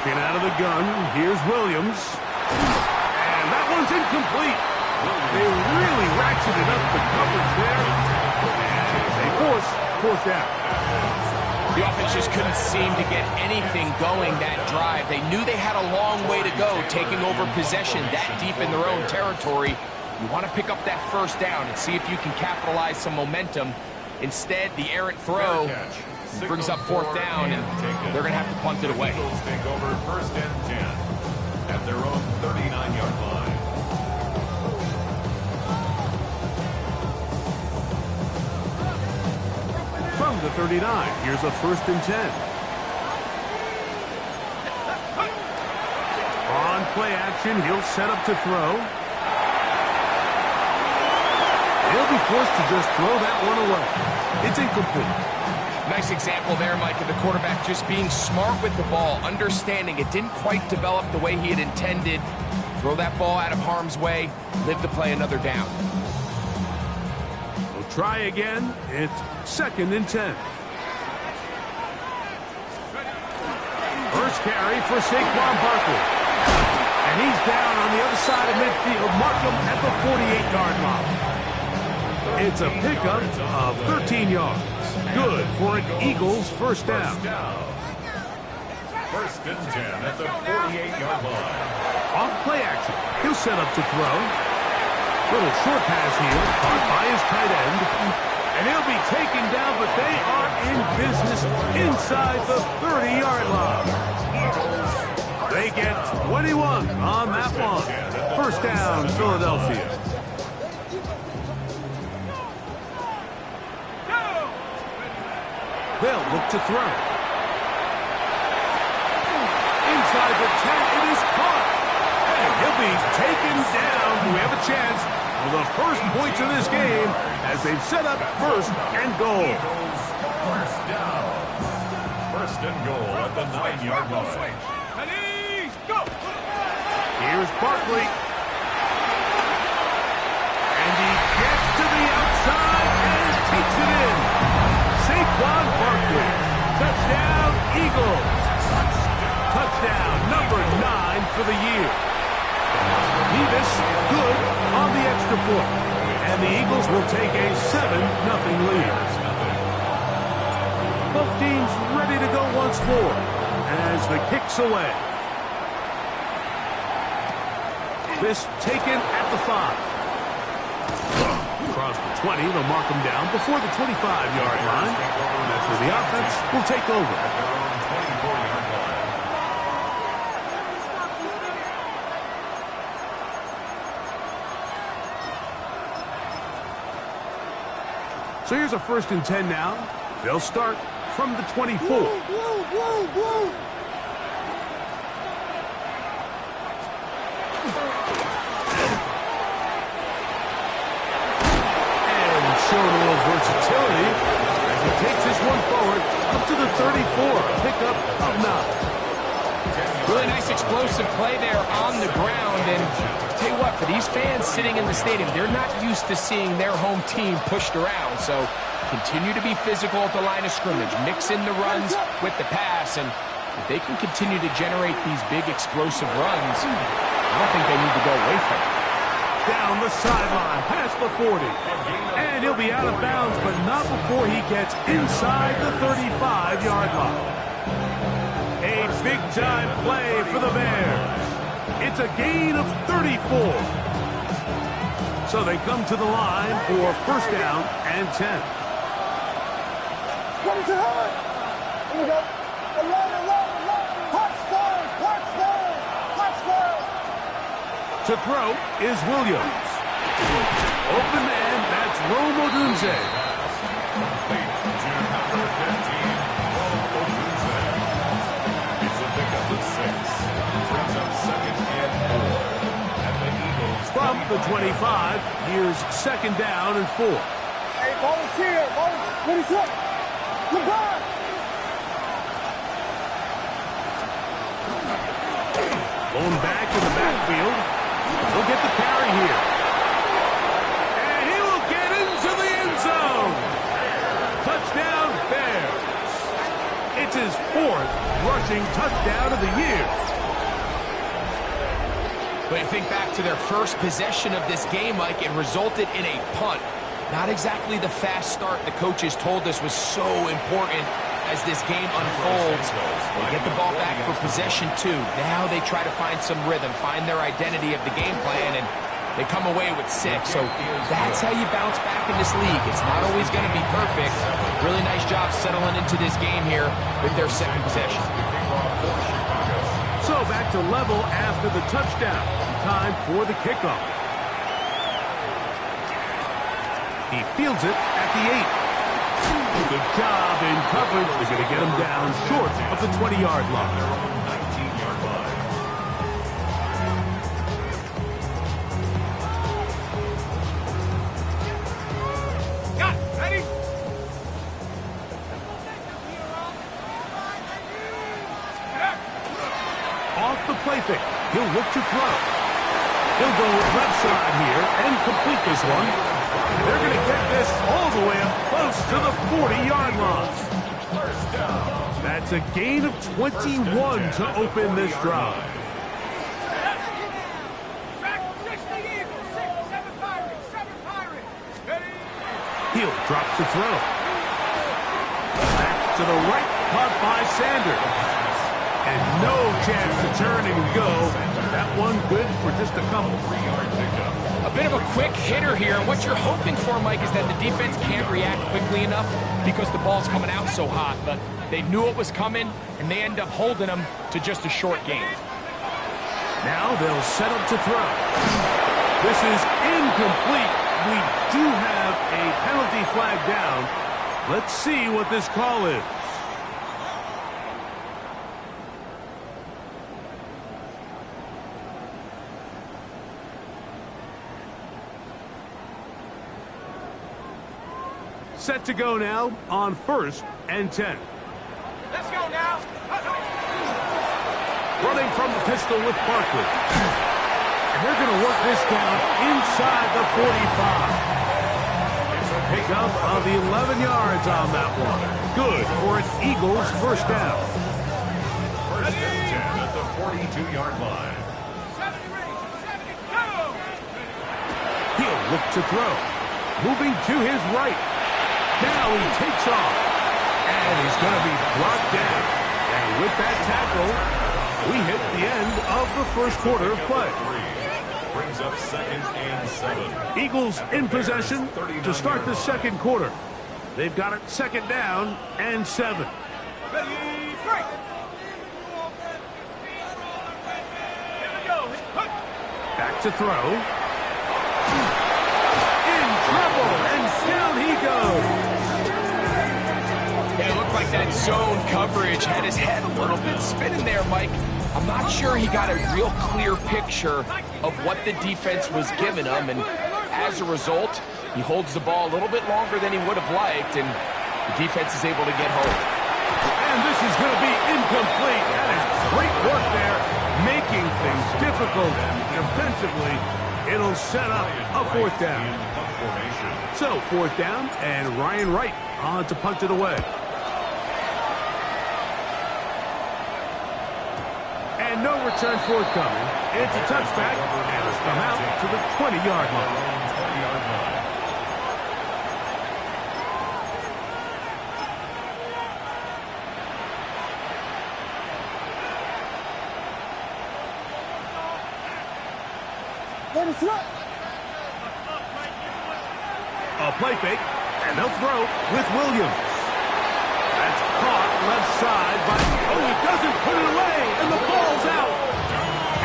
Working out of the gun, here's Williams. And that one's incomplete. They really ratcheted up the coverage there. And they force fourth down. The offense just couldn't seem to get anything going that drive. They knew they had a long way to go, taking over possession that deep in their own territory. You want to pick up that first down and see if you can capitalize some momentum. Instead, the errant throw brings up fourth down, and they're going to have to punt it away. Eagles take over first and 10 at their own 39-yard line. From the 39, here's a first and 10. On play action, he'll set up to throw. He'll be forced to just throw that one away. It's incomplete. Nice example there, Mike, of the quarterback just being smart with the ball, understanding it didn't quite develop the way he had intended. Throw that ball out of harm's way, live to play another down. We'll try again. It's second and 10. First carry for Saquon Barkley. And he's down on the other side of midfield. Mark him at the 48-yard line. It's a pickup of 13 yards. Good for an Eagles first down. First and 10 at the 48-yard line. Off play action. He'll set up to throw. Little short pass here, caught by his tight end. And he'll be taken down, but they are in business inside the 30-yard line. They get 21 on that one. First down, Philadelphia. They'll look to throw. Inside the 10, it is caught. And he'll be taken down. We have a chance for the first points of this game as they've set up first and goal. Eagles first down. First and goal at the 9-yard line. Here's Barkley. And he gets to the outside and takes it in. Saquon Barkley. Touchdown, Eagles. Touchdown, number 9 for the year. Nevis, good on the extra point. And the Eagles will take a 7-0 lead. Both teams ready to go once more as the kick's away. This taken at the 5. Across the 20, they'll mark him down before the 25-yard line. That's where the offense will take over. So here's a first and 10 now. They'll start from the 24. Showing a little versatility as he takes this one forward up to the 34. Pickup of 9. Really nice explosive play there on the ground. And I'll tell you what, for these fans sitting in the stadium, they're not used to seeing their home team pushed around. So continue to be physical at the line of scrimmage. Mix in the runs with the pass. And if they can continue to generate these big explosive runs, I don't think they need to go away from it. Down the sideline, past the 40. And he'll be out of bounds, but not before he gets inside the 35-yard line. A big-time play for the Bears. It's a gain of 34. So they come to the line for first down and 10. What is it? Here we go. To throw is Williams. Open man, that's Rome Odunze. It's a pickup of 6. Brings up second and 4. And the Eagles From the 25, here's second down and 4. Hey, ball is here. Ball is, what is it? LeBron. Going back in the backfield. He'll get the carry here. And he will get into the end zone. Touchdown, Bears. It's his 4th rushing touchdown of the year. But you think back to their first possession of this game, Mike, it resulted in a punt. Not exactly the fast start the coaches told us was so important as this game unfolds. They get the ball back for possession 2. Now they try to find some rhythm, find their identity of the game plan, and they come away with 6. So that's how you bounce back in this league. It's not always going to be perfect. Really nice job settling into this game here with their second possession. So back to level after the touchdown. Time for the kickoff. He fields it at the 8. Good job in coverage. They're going to get him down short of the 20-yard line. 19-yard line. Got it. Ready? Off the play fake. He'll look to throw. He'll go left side here and complete this one. They're going to get this all the way up close to the 40-yard line. That's a gain of 21 to open this drive. He'll drop to throw. Back to the right, caught by Sanders. And no chance to turn and go. That one good for just a couple. 3-yard pickup. A bit of a quick hitter here, and what you're hoping for, Mike, is that the defense can't react quickly enough because the ball's coming out so hot. But they knew it was coming, and they end up holding them to just a short gain. Now they'll set up to throw. This is incomplete. We do have a penalty flag down. Let's see what this call is. Set to go now on 1st and 10. Let's go now. Running from the pistol with Barkley. And they're going to work this down inside the 45. It's a pickup of 11 yards on that one. Good for an Eagles first down. First and 10 at the 42-yard line. 70 ready. 70, go! He'll look to throw. Moving to his right. Now he takes off. And he's going to be brought down. And with that tackle, we hit the end of the first quarter of play. Brings up 2nd and 7. Eagles in possession to start the second quarter. They've got it 2nd down and 7. Ready, break! Here we go. Back to throw. In trouble, and down he goes. It looked like that zone coverage had his head a little bit spinning there, Mike. I'm not sure he got a real clear picture of what the defense was giving him, and as a result, he holds the ball a little bit longer than he would have liked, and the defense is able to get home. And this is going to be incomplete. That is great work there, making things difficult defensively. It'll set up a 4th down. So 4th down, and Ryan Wright on to punt it away. And no return forthcoming. It's a touchback, and it's come out to the 20-yard line. Let us run. A play fake, and they'll throw with Williams. That's caught left side by... Oh, he doesn't put it away, and the ball's out.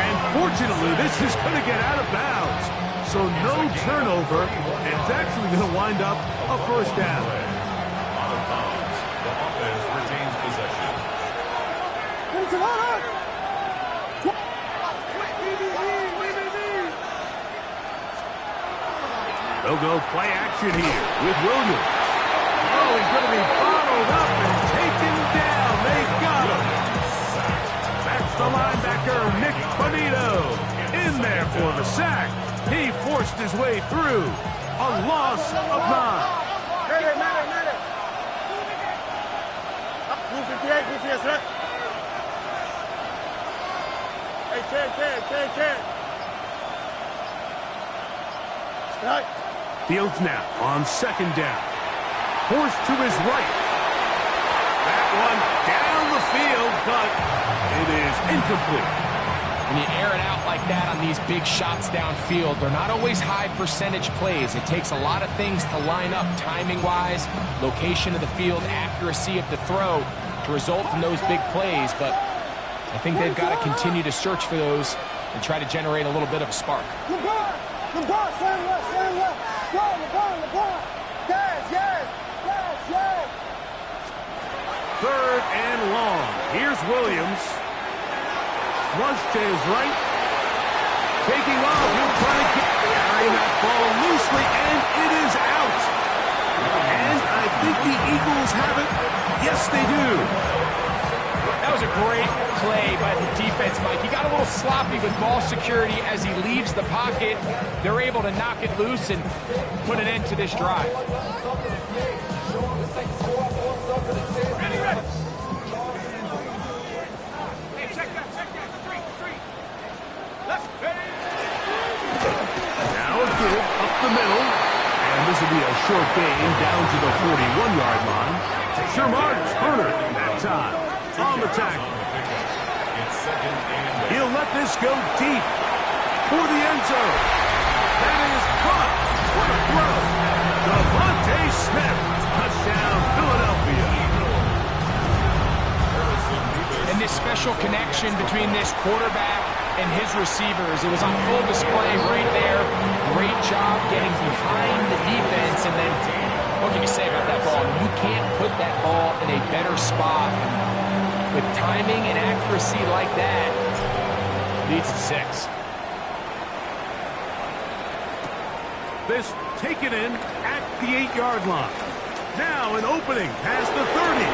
And fortunately, this is going to get out of bounds. So no turnover, and it's actually going to wind up a first down. Out of bounds. The offense retains possession. They'll go play action here with Williams. Oh, he's going to be bottled up and taken down. They got him. That's the linebacker, Nick Bonito, in there for the sack. He forced his way through. A loss of 9. Fields now on second down. Forced to his right. That one down the field, but it is incomplete. When you air it out like that on these big shots downfield, they're not always high percentage plays. It takes a lot of things to line up timing-wise, location of the field, accuracy of the throw to result in those big plays. But I think they've got to continue to search for those and try to generate a little bit of a spark. LeBron, slam left. Go, LeBron. Yes. Third and long. Here's Williams. Flush to his right. Taking off. He'll try to carry that ball loosely, and it is out. And I think the Eagles have it. Yes, they do. That was a great play by the defense, Mike. He got a little sloppy with ball security as he leaves the pocket. They're able to knock it loose and put an end to this drive. Now a give up the middle. And this will be a short gain down to the 41-yard line. Shermar's Turner that time on the tackle. He'll let this go deep for the end zone. That is caught. What a throw. Devontae Smith. Touchdown, Philadelphia. And this special connection between this quarterback and his receivers, it was on full display right there. Great job getting behind the defense, and then what can you say about that ball? You can't put that ball in a better spot. With timing and accuracy like that, leads to 6. This taken in at the 8-yard line. Now an opening past the 30.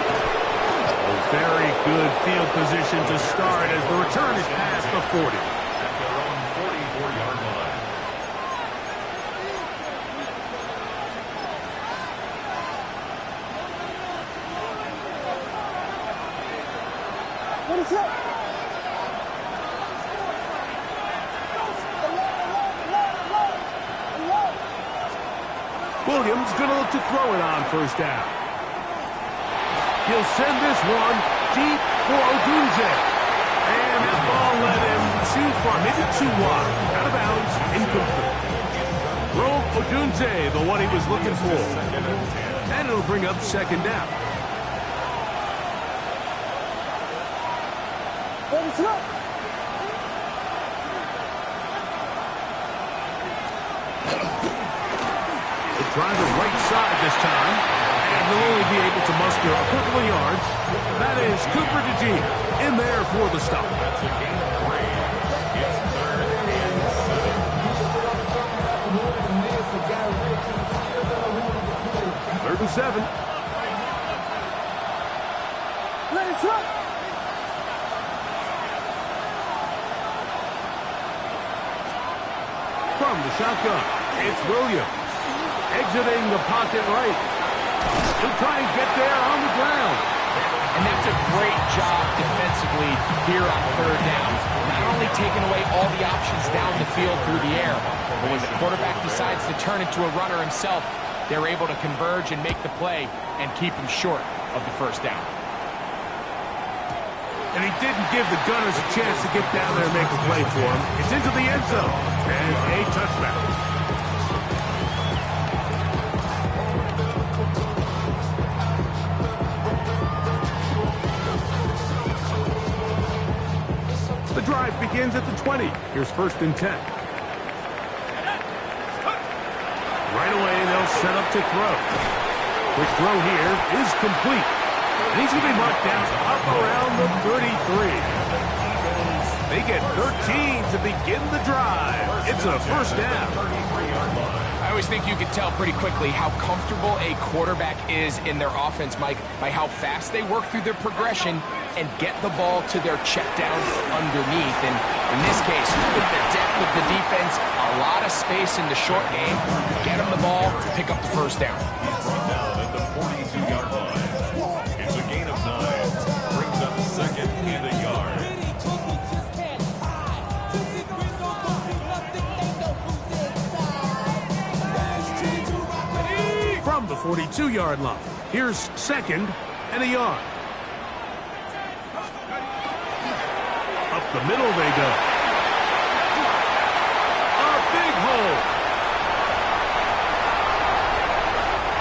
A very good field position to start as the return is past the 40. At their own 44-yard line. What is it? Williams going to look to throw it on first down. He'll send this one deep for Odunze. And that ball led him too far, maybe too wide. Out of bounds, incomplete. Rome Odunze, the one he was looking for. And it'll bring up second down. What is it? They'll try the right side this time. And they'll only be able to muster a couple of yards. That is Cooper DeGene in there for the stop. That's a gain of 3. It's 3rd and 7. 3rd and 7. Let it run. From the shotgun, it's Williams. Exiting the pocket right. He'll try and get there on the ground. And that's a great job defensively here on 3rd down. Not only taking away all the options down the field through the air, but when the quarterback decides to turn into a runner himself, they're able to converge and make the play and keep him short of the first down. And he didn't give the Gunners a chance to get down there and make a play for him. It's into the end zone. And a touchback. The drive begins at the 20. Here's 1st and 10. Right away, they'll set up to throw. Quick throw here is complete. And he's going to be marked down up around the 33. They get 13 to begin the drive. It's a first down. I always think you can tell pretty quickly how comfortable a quarterback is in their offense, Mike, by how fast they work through their progression and get the ball to their check down underneath. And in this case, with the depth of the defense, a lot of space in the short game, get them the ball, pick up the first down. He's brought down at the 42-yard line. It's a gain of 9. Brings up 2nd and a yard. 42-yard line. Here's second and a yard. Up the middle they go. A big hole.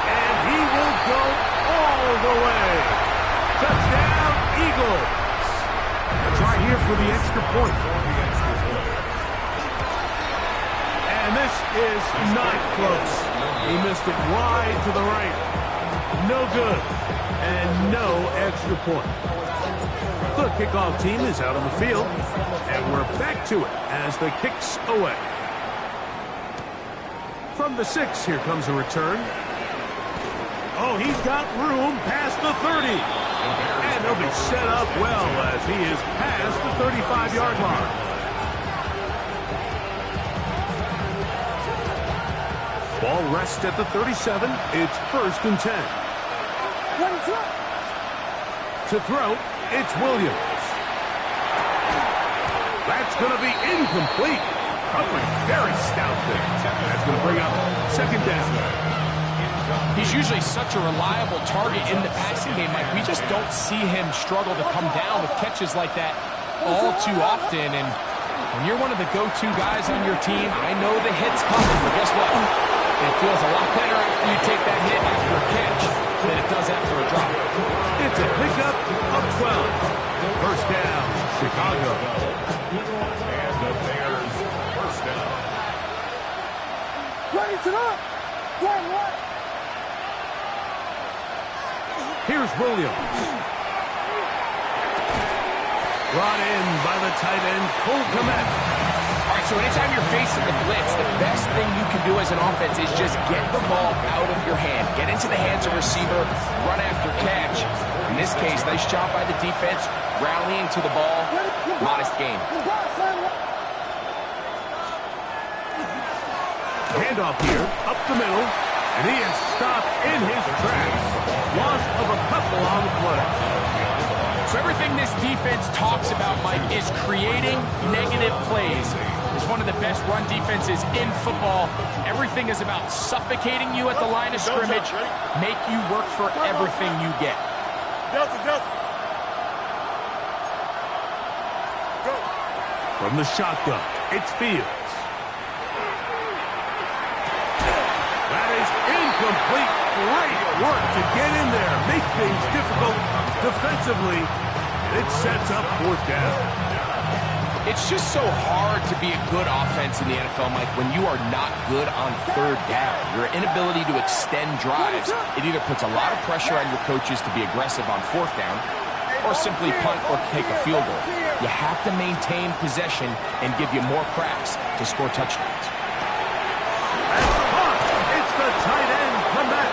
And he will go all the way. Touchdown, Eagles. A try here for the extra point. And this is not close. He missed it wide to the right. No good. And no extra point. The kickoff team is out on the field. And we're back to it as the kick's away. From the 6, here comes a return. Oh, he's got room past the 30. And he'll be set up well as he is past the 35-yard line. Ball rests at the 37. It's 1st and 10. To throw, it's Williams. That's going to be incomplete. Coverage very stout there. That's going to bring up 2nd down. He's usually such a reliable target in the passing game. Like, we just don't see him struggle to come down with catches like that all too often. And when you're one of the go-to guys on your team, I know the hit's coming, but guess what? It feels a lot better after you take that hit after a catch than it does after a drop. It's a pickup of 12. 1st down, Chicago. And the Bears, 1st down. Raise it up. One. Here's Williams. Brought in by the tight end, Cole Kmet. All right, so anytime you're facing the blitz, the best thing you can do as an offense is just get the ball out of your hand. Get into the hands of receiver, run after catch. In this case, nice job by the defense, rallying to the ball. Modest gain. Handoff here, up the middle, and he is stopped in his tracks. Loss of a couple on the play. So everything this defense talks about, Mike, is creating negative plays. It's one of the best run defenses in football. Everything is about suffocating you at the line of scrimmage, make you work for everything you get. From the shotgun, it's Fields. That is incomplete. Great work to get in there, make things difficult defensively. It sets up 4th down. It's just so hard to be a good offense in the NFL, Mike, when you are not good on 3rd down. Your inability to extend drives, it either puts a lot of pressure on your coaches to be aggressive on 4th down or simply punt or take a field goal. You have to maintain possession and give you more cracks to score touchdowns. It's the tight end, Kmet.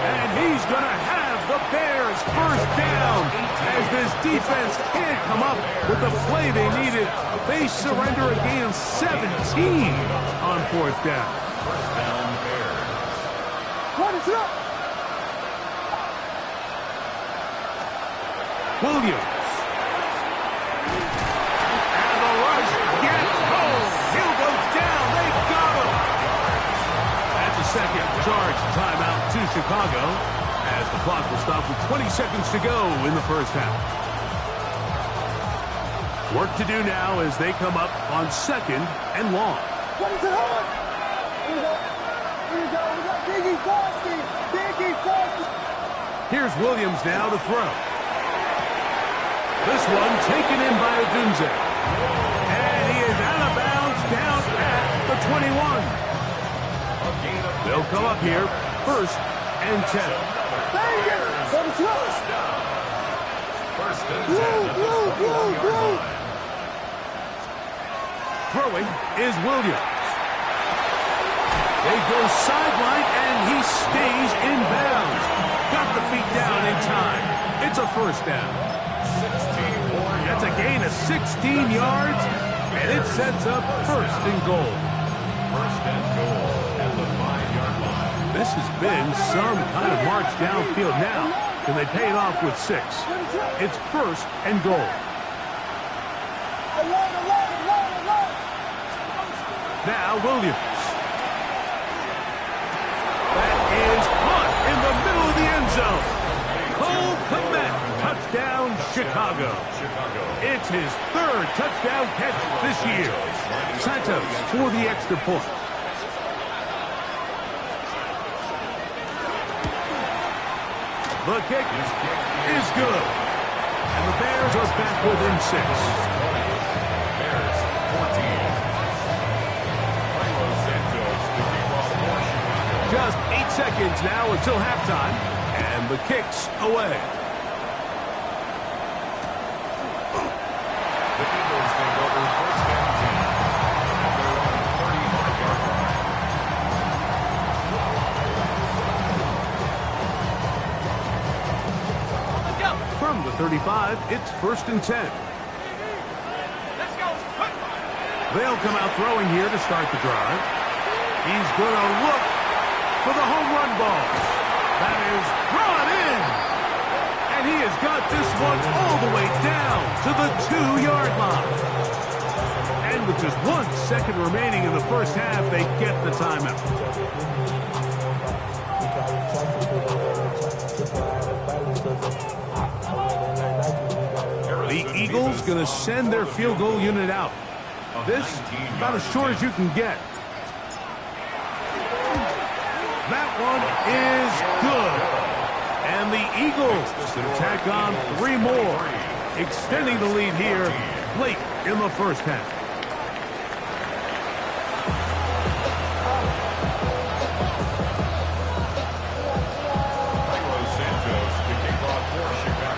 And he's going to have the Bears 1st down as this defense can't come up with the play they needed. They surrender a gain of 17 on 4th down. 1st down, Bears. Williams. And the rush gets home. He'll go down. They got him. That's a 2nd charge timeout to Chicago as the clock will stop with 20 seconds to go in the 1st half. Work to do now as they come up on 2nd and long. Here's Williams now to throw. This one taken in by Odunze. And he is out of bounds down at the 21. They'll come up here 1st and 10. 1st and 10 at the 21-yard line. Throwing is Williams. They go sideline, and he stays in bounds. Got the feet down in time. It's a 1st down. That's a gain of 16 yards, and it sets up 1st and goal. 1st and goal at the 5-yard line. This has been some kind of march downfield now. Can they pay it off with 6? It's 1st and goal. Now Williams. That is caught in Chicago. It's his third touchdown catch this year. Santos for the extra point. The kick is good. And the Bears are back within 6. Bears 14. Just 8 seconds now until halftime, and the kick's away. The Eagles take over first and 10 at their own 35-yard line. From the 35, it's first and 10. They'll come out throwing here to start the drive. He's going to look for the home run ball. That is brought in. And he has got this one all the way down to the 2-yard line. And with just 1 second remaining in the first half, they get the timeout. The Eagles going to send their field goal unit out. This about as short as you can get. That one is good. And the Eagles going to tack on 3 more, extending the lead here late in the first half.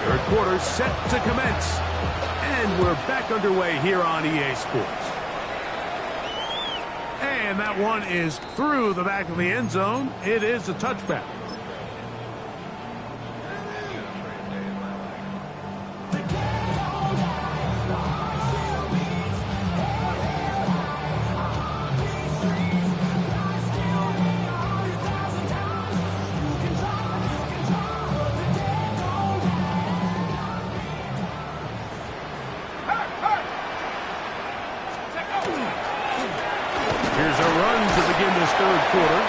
Third quarter set to commence. And we're back underway here on EA Sports. And that one is through the back of the end zone. It is a touchback. Here's a run to begin this third quarter.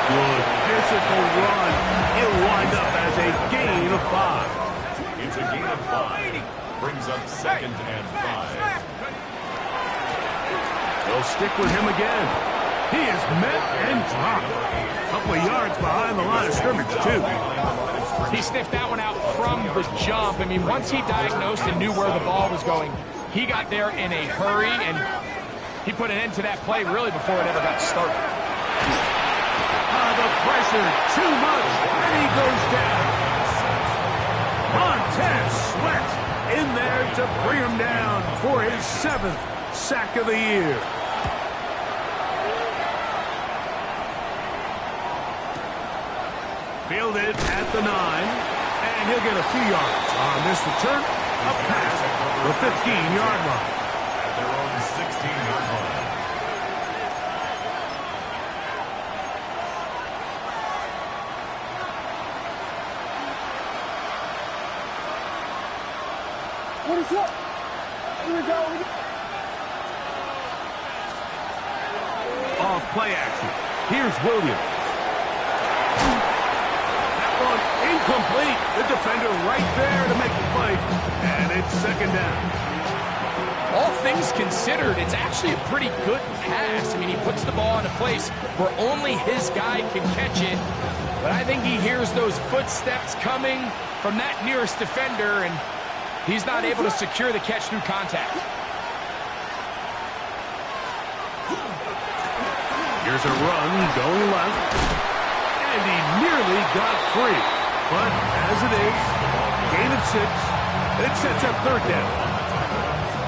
Good physical run. It'll wind up as a gain of 5. It's a gain of 5. Brings up second and 5. They'll stick with him again. He is met and dropped. A couple of yards behind the line of scrimmage, too. He sniffed that one out from the jump. I mean, once he diagnosed and knew where the ball was going, he got there in a hurry, and he put an end to that play really before it ever got started. The pressure, too much, and he goes down. Montez Sweat in there to bring him down for his 7th sack of the year. Fielded at the 9, and he'll get a few yards on this return. A pass, the 15-yard line. At their own 16-yard line. What is up? Here we go. Off play action. Here's Williams. That one incomplete. The defender right there to make the fight. And it's second down. All things considered, it's actually a pretty good pass. I mean, he puts the ball in a place where only his guy can catch it. But I think he hears those footsteps coming from that nearest defender, and he's not able to secure the catch through contact. Here's a run going left. And he nearly got free. But as it is, gain of 6, it sets up third down.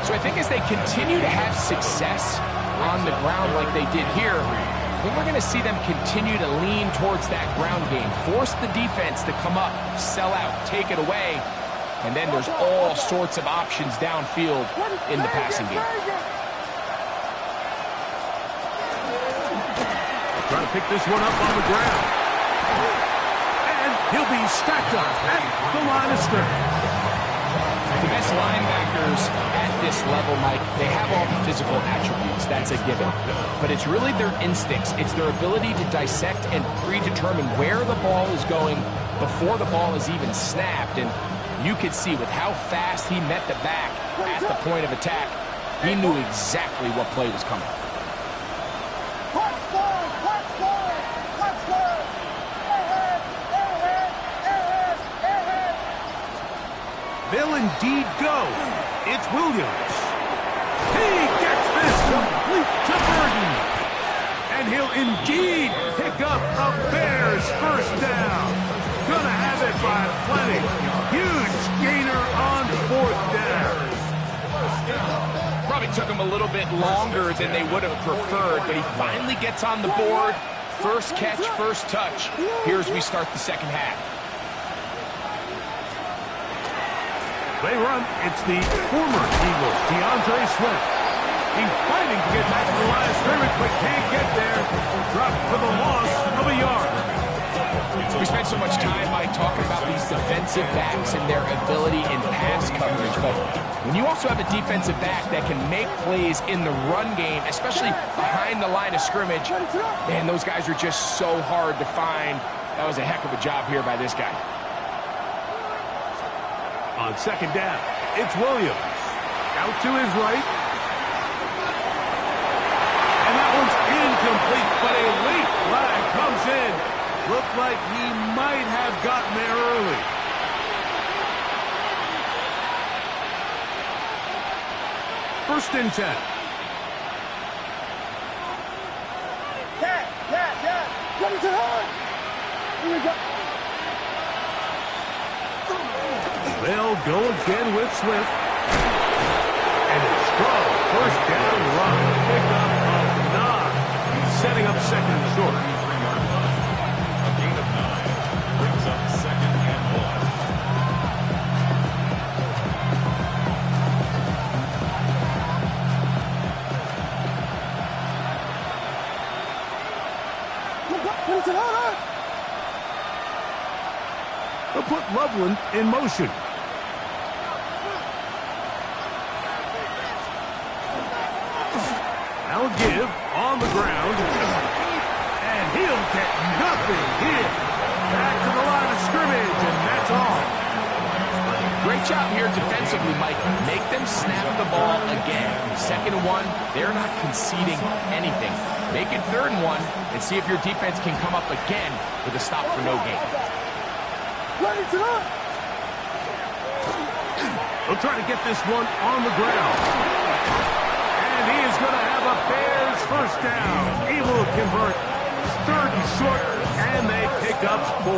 So I think as they continue to have success on the ground like they did here, I think we're going to see them continue to lean towards that ground game, force the defense to come up, sell out, take it away, and then there's all sorts of options downfield in the passing game. Trying to pick this one up on the ground. And he'll be stacked up at the line of scrimmage. The best linebackers at this level, Mike, they have all the physical attributes. That's a given. But it's really their instincts. It's their ability to dissect and predetermine where the ball is going before the ball is even snapped. And You could see with how fast he met the back at the point of attack, he knew exactly what play was coming. They'll indeed go. It's Williams. He gets this complete to Burden. And he'll indeed pick up a Bears first down. Gonna have it by plenty. Huge gainer on fourth down. Probably took him a little bit longer than they would have preferred, but he finally gets on the board. First catch, first touch. Here's we start the second half. They run. It's the former Eagle, DeAndre Swift. He's fighting to get back to the line of scrimmage, but can't get there. Dropped for the loss of a yard. We spent so much time, Mike, talking about these defensive backs and their ability in pass coverage, but when you also have a defensive back that can make plays in the run game, especially behind the line of scrimmage, man, those guys are just so hard to find. That was a heck of a job here by this guy. On second down, it's Williams. Out to his right. And that one's incomplete, but a late flag comes in. Looked like he might have gotten there early. First and 10. Ready to run. Here we go. They'll go again with Swift. And a strong first down run. Pick up of 9. Setting up second and short. A gain of 9 brings up second and 1. They'll put Loveland in motion. Now a give on the ground. And he'll get nothing here. Back to the line of scrimmage, and that's all. Great job here defensively, Mike. Make them snap the ball again. Second and 1, they're not conceding anything. Make it third and 1 and see if your defense can come up again with a stop for no gain. Ready to run. They'll try to get this one on the ground. And he is going to have a Bears first down. Able to convert. Third and short, and they pick up 4.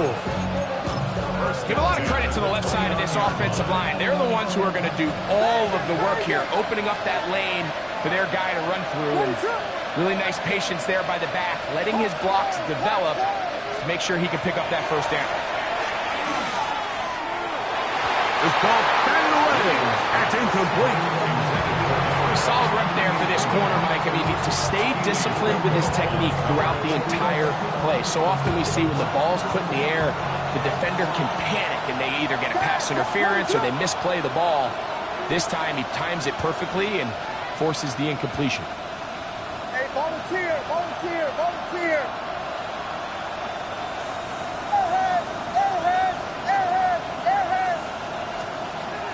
Give a lot of credit to the left side of this offensive line. They're the ones who are going to do all of the work here, opening up that lane for their guy to run through. And really nice patience there by the back, letting his blocks develop to make sure he can pick up that first down. This ball batted away. That's incomplete. Solid rep there for this corner, Mike. I mean, to stay disciplined with his technique throughout the entire play. So often we see when the ball's put in the air, the defender can panic and they either get a pass interference or they misplay the ball. This time he times it perfectly and forces the incompletion. Hey, volunteer.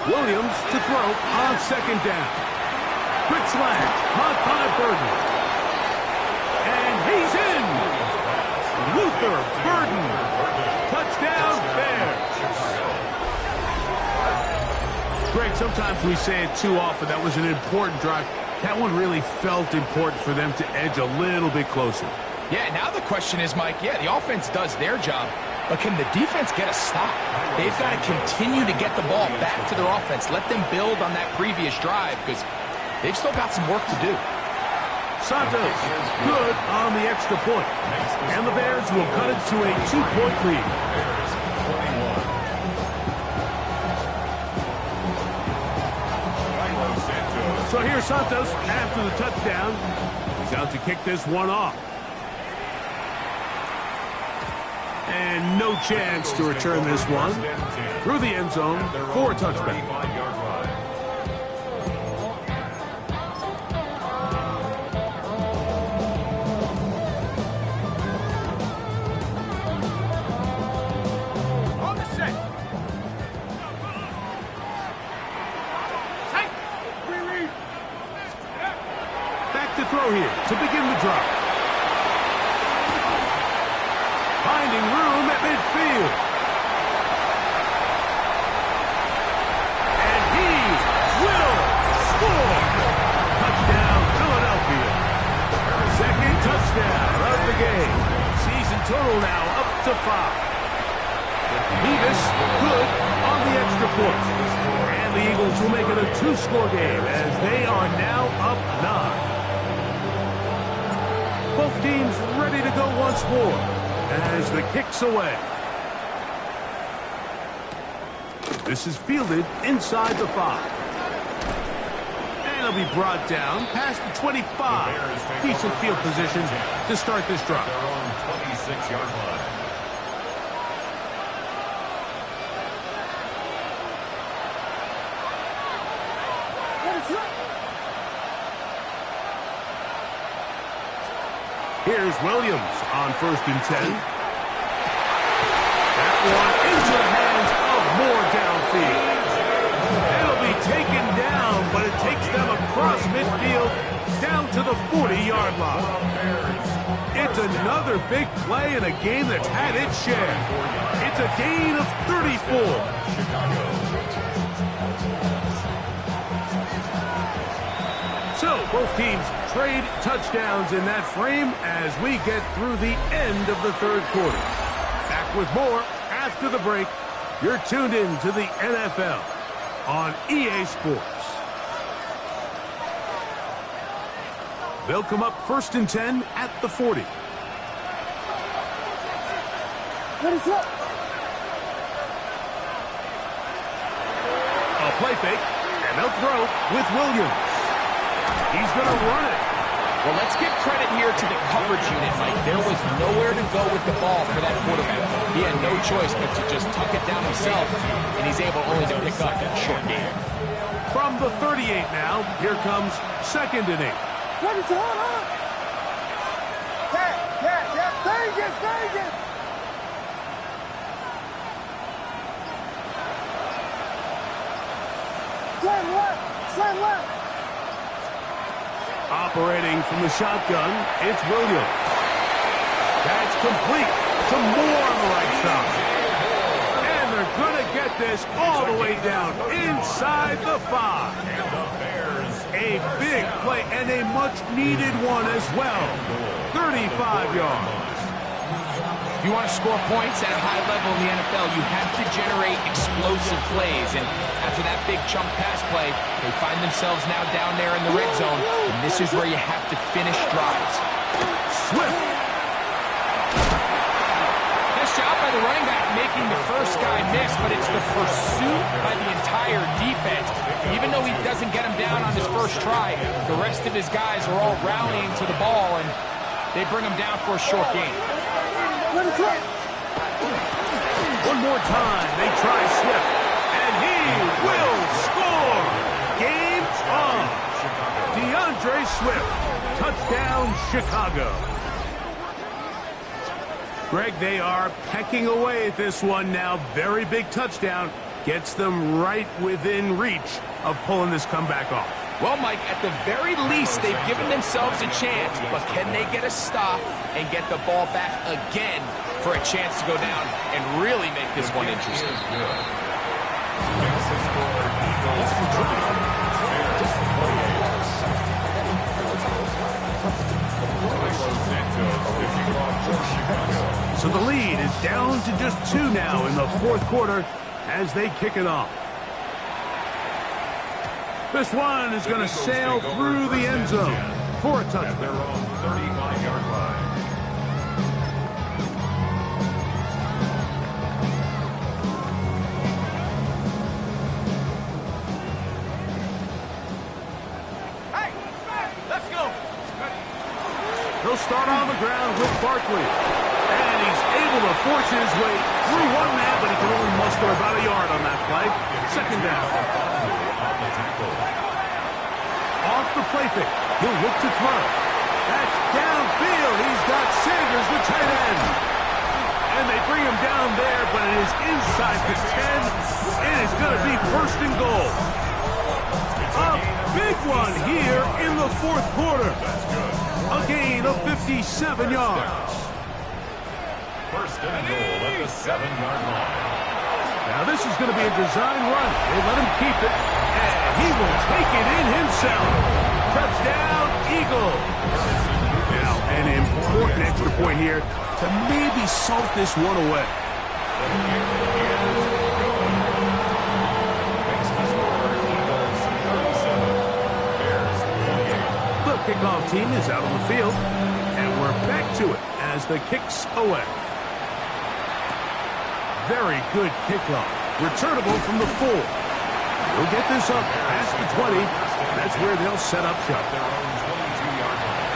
Williams to throw on second down. Quick slant, caught by Burden. And he's in. Luther Burden. Touchdown, Bears. Greg, sometimes we say it too often. That was an important drive. That one really felt important for them to edge a little bit closer. Yeah, now the question is, Mike, yeah, the offense does their job, but can the defense get a stop? They've got to continue to get the ball back to their offense. Let them build on that previous drive because they've still got some work to do. Santos, good on the extra point. And the Bears will cut it to a 2-point lead. So here's Santos after the touchdown. He's out to kick this one off. And no chance to return this one through the end zone for a touchback. throw here to begin the drive. Finding room at midfield. And he will score. Touchdown, Philadelphia. Second touchdown of the game. Season total now up to 5. Nevis good on the extra point. And the Eagles will make it a 2-score game as they are now up 9. Both teams ready to go once more as the kick's away. This is fielded inside the 5. And it'll be brought down past the 25. Decent field position to start this drive. Their own 26-yard line. Here's Williams on 1st and 10. That one into the hands of Moore downfield. It'll be taken down, but it takes them across midfield down to the 40-yard line. It's another big play in a game that's had its share. It's a gain of 34. So, both teams trade touchdowns in that frame as we get through the end of the 3rd quarter. Back with more after the break. You're tuned in to the NFL on EA Sports. They'll come up 1st and 10 at the 40. A play fake, and they'll throw with Williams. He's going to run it. Well, let's give credit here to the coverage unit, Mike. There was nowhere to go with the ball for that quarterback. He had no choice but to just tuck it down himself, and he's able only to pick up that short game. From the 38 now, here comes 2nd and 8. What is on? Yeah. Vegas. Slam left. Operating from the shotgun, it's Williams. That's complete. Some more on the right side. And they're going to get this all the way down inside the 5. A big play and a much-needed one as well. 35 yards. If you want to score points at a high level in the NFL, you have to generate explosive plays. And after that big chunk pass play, they find themselves now down there in the red zone. And this is where you have to finish drives. Swift. Nice job by the running back making the first guy miss, but it's the pursuit by the entire defense. Even though he doesn't get him down on his first try, the rest of his guys are all rallying to the ball, and they bring him down for a short gain. One more time, they try Swift, and he will score. Game on. DeAndre Swift, touchdown Chicago. Greg, they are pecking away at this one now. Very big touchdown. Gets them right within reach of pulling this comeback off. Well, Mike, at the very least, they've given themselves a chance, but can they get a stop and get the ball back again for a chance to go down and really make this one interesting? So the lead is down to just 2 now in the 4th quarter as they kick it off. This one is going to sail through the end zone for a touchdown. Their own 35-yard line. Hey, let's go. He'll start on the ground with Barkley. And he's able to force his way through one man, but he can only muster about a yard on that play. 2nd down. Off the play fake. He'll look to throw. That's downfield. He's got Sanders, the tight end. And they bring him down there, but it is inside the 10. It is going to be 1st and goal. A big one here in the fourth quarter. A gain of 57 yards. First and goal at the 7-yard line. Now this is going to be a design run. They let him keep it, and he will take it in himself. Touchdown, Eagles. Now an important extra point here to maybe salt this one away. The kickoff team is out on the field, and we're back to it as the kick's away. Very good kickoff. Returnable from the 4. He'll get this up past the 20. That's where they'll set up shop. Their own 22-yard line.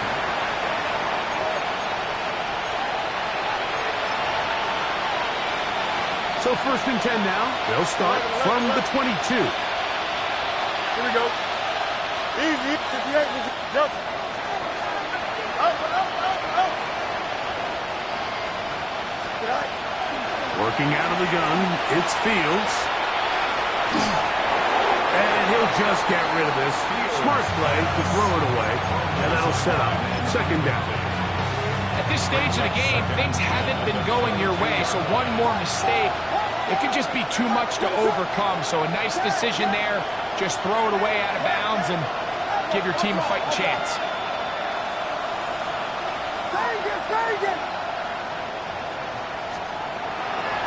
So first and 10 now. They'll start from the 22. Here we go. Easy. 58. Jump. Up. Get out. Working out of the gun, it's Fields. And he'll just get rid of this. Smart play to throw it away. And that'll set up second down. At this stage of the game, things haven't been going your way, so one more mistake, it could just be too much to overcome. So a nice decision there. Just throw it away out of bounds and give your team a fighting chance.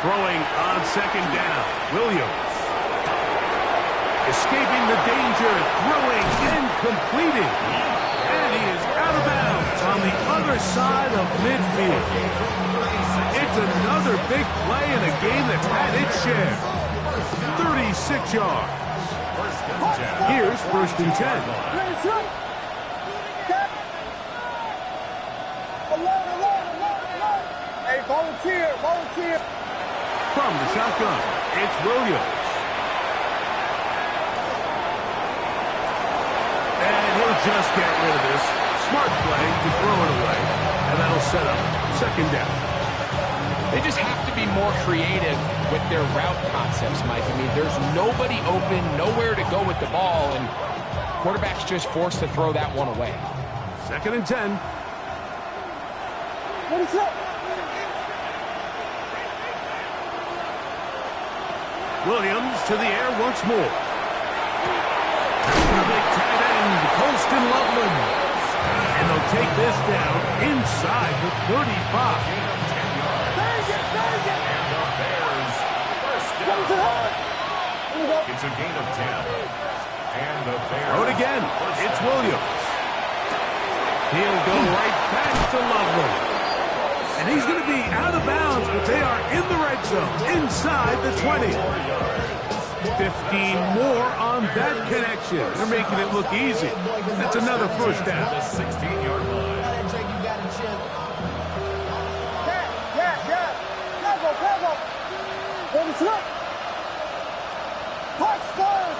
Throwing on second down. Williams. Escaping the danger. Throwing and completing. And he is out of bounds on the other side of midfield. It's another big play in a game that's had its share. 36 yards. Here's first and 10. Hey, volunteer. From the shotgun, it's Williams. And he'll just get rid of this. Smart play to throw it away. And that'll set up second down. They just have to be more creative with their route concepts, Mike. I mean, there's nobody open, nowhere to go with the ball, and quarterback's just forced to throw that one away. Second and 10. What is up? Williams to the air once more. The big tight end, Colston Loveland. And they'll take this down inside the 35. It's a gain of 10. And the Bears. Throw it again. It's Williams. He'll go right back to Loveland. And he's going to be out of bounds, but they are in the red zone, inside the 20. 15 more on that connection. They're making it look easy. That's another first down. The 16-yard line. Cover. What is up? Touchdown.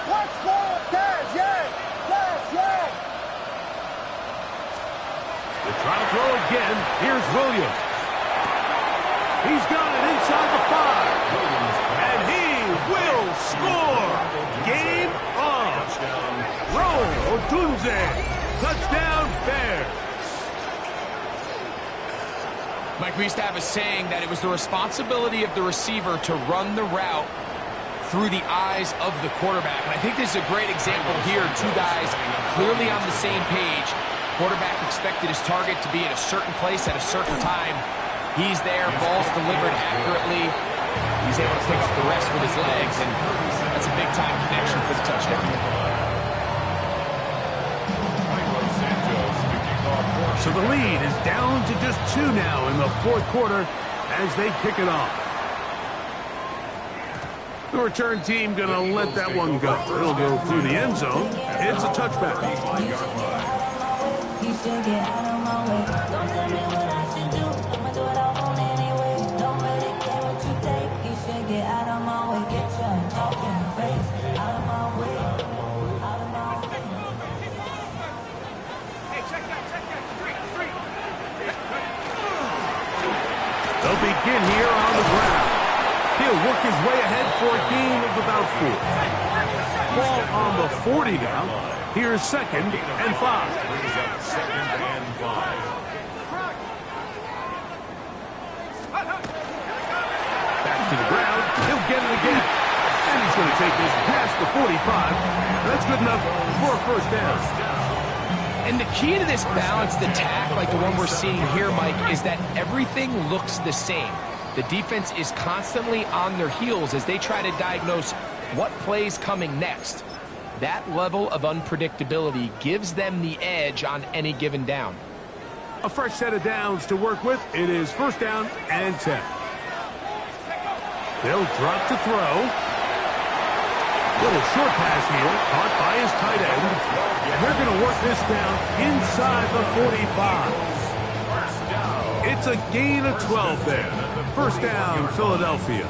Dash, yeah. They try to throw again. Here's Williams. He's got it inside the 5. And he will score. Game on. Rome Odunze. Touchdown Bears. Mike, we used to have a saying that it was the responsibility of the receiver to run the route through the eyes of the quarterback. And I think this is a great example here. Two guys clearly on the same page. Quarterback expected his target to be at a certain place at a certain time. He's there, ball's delivered accurately. He's able to pick up the rest with his legs, and that's a big-time connection for the touchdown. So the lead is down to just 2 now in the fourth quarter as they kick it off. The return team going to let that one go. It'll go through the end zone. It's a touchback. They'll begin here on the ground. He'll work his way ahead for a gain of about 4. ball on the 40 now. Here's 2nd and 5. Brings up 2nd and 5. Back to the ground. He'll get it again. And he's going to take this past the 45. That's good enough for a first down. And the key to this balanced attack, like the one we're seeing here, Mike, is that everything looks the same. The defense is constantly on their heels as they try to diagnose what play's coming next. That level of unpredictability gives them the edge on any given down. A fresh set of downs to work with. It is 1st down and 10. They'll drop to throw. Little short pass here, caught by his tight end. And they're going to work this down inside the 45. It's a gain of 12 there. 1st down, Philadelphia.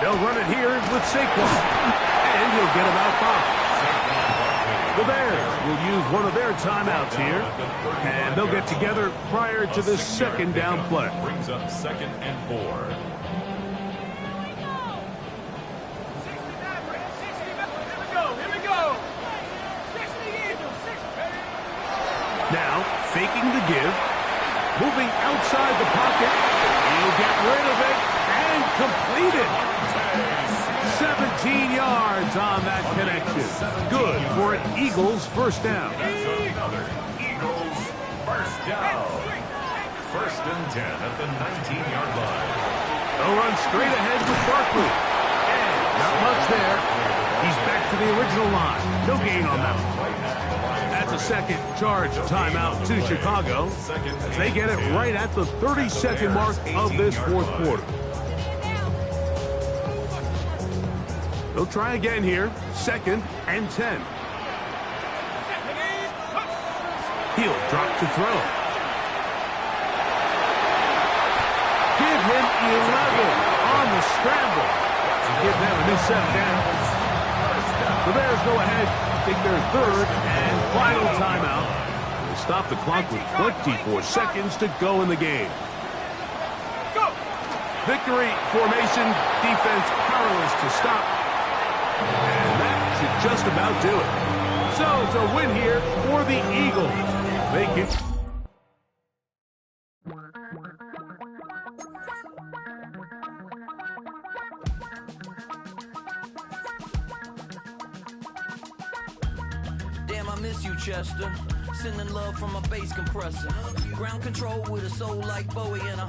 They'll run it here with Saquon. And he'll get about 5. The Bears will use one of their timeouts here, and they'll get together prior to this 2nd down play. Brings up 2nd and 4. Now, faking the give, moving outside the pocket. He'll get rid of it and complete it. 17 yards on that connection. Good for an Eagles 1st down. Another Eagles 1st down. 1st and 10 at the 19-yard line. They'll run straight ahead with Barkley. And not much there. He's back to the original line. No gain on that one. That's a second charge timeout to Chicago as they get it right at the 30-second mark of this 4th quarter. They'll try again here. 2nd and 10. He'll drop to throw. Give him 11 on the scramble to give them a new set of downs. The Bears go ahead, take their 3rd and final timeout. They stop the clock with 24 seconds to go in the game. Victory formation, defense powerless to stop. And that should just about do it. So it's a win here for the Eagles. They can... Damn, I miss you, Chester. Sending love from a bass compressor. Ground control with a soul like Bowie and a